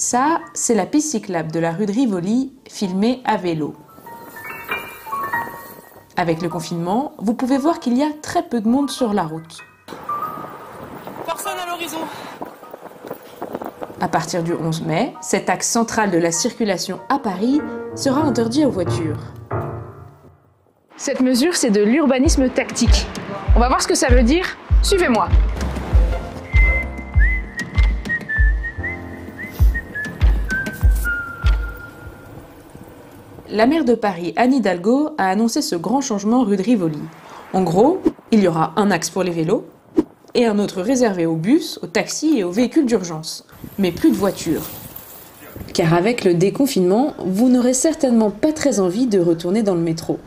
Ça, c'est la piste cyclable de la rue de Rivoli, filmée à vélo. Avec le confinement, vous pouvez voir qu'il y a très peu de monde sur la route. Personne à l'horizon. À partir du 11 mai, cet axe central de la circulation à Paris sera interdit aux voitures. Cette mesure, c'est de l'urbanisme tactique. On va voir ce que ça veut dire. Suivez-moi. La maire de Paris, Anne Hidalgo, a annoncé ce grand changement rue de Rivoli. En gros, il y aura un axe pour les vélos et un autre réservé aux bus, aux taxis et aux véhicules d'urgence. Mais plus de voitures. Car avec le déconfinement, vous n'aurez certainement pas très envie de retourner dans le métro.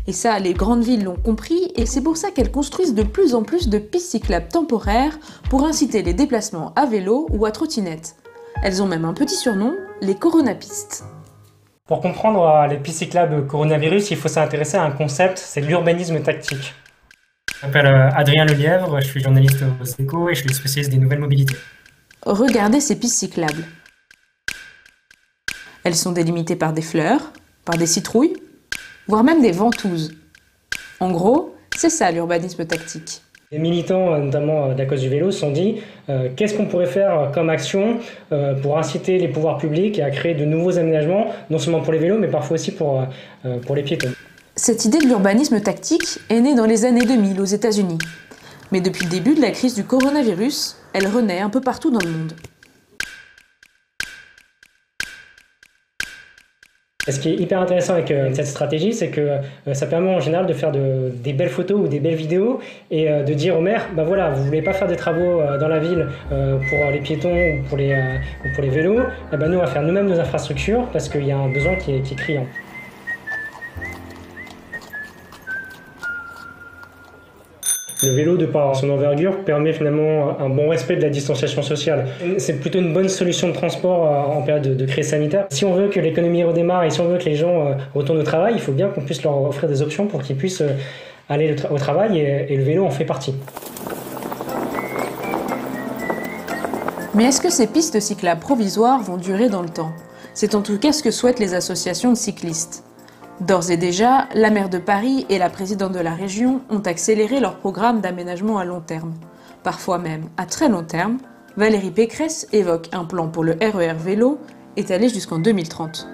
Et ça, les grandes villes l'ont compris et c'est pour ça qu'elles construisent de plus en plus de pistes cyclables temporaires pour inciter les déplacements à vélo ou à trottinette. Elles ont même un petit surnom, les coronapistes. Pour comprendre les pistes cyclables coronavirus, il faut s'intéresser à un concept, c'est l'urbanisme tactique. Je m'appelle Adrien Lelièvre, je suis journaliste aux Échos et je suis spécialiste des nouvelles mobilités. Regardez ces pistes cyclables. Elles sont délimitées par des fleurs, par des citrouilles, voire même des ventouses. En gros, c'est ça l'urbanisme tactique. Les militants, notamment de la cause du vélo, se sont dit qu'est-ce qu'on pourrait faire comme action pour inciter les pouvoirs publics à créer de nouveaux aménagements, non seulement pour les vélos, mais parfois aussi pour les piétons. Cette idée de l'urbanisme tactique est née dans les années 2000 aux États-Unis. Mais depuis le début de la crise du coronavirus, elle renaît un peu partout dans le monde. Ce qui est hyper intéressant avec cette stratégie, c'est que ça permet en général de faire des belles photos ou des belles vidéos et de dire aux maires, bah voilà, vous voulez pas faire des travaux dans la ville pour les piétons ou pour les vélos, et ben nous on va faire nous-mêmes nos infrastructures parce qu'il y a un besoin qui est criant. Le vélo, de par son envergure, permet finalement un bon respect de la distanciation sociale. C'est plutôt une bonne solution de transport en période de crise sanitaire. Si on veut que l'économie redémarre et si on veut que les gens retournent au travail, il faut bien qu'on puisse leur offrir des options pour qu'ils puissent aller au travail et le vélo en fait partie. Mais est-ce que ces pistes cyclables provisoires vont durer dans le temps? C'est en tout cas ce que souhaitent les associations de cyclistes. D'ores et déjà, la maire de Paris et la présidente de la région ont accéléré leur programme d'aménagement à long terme. Parfois même à très long terme, Valérie Pécresse évoque un plan pour le RER vélo étalé jusqu'en 2030.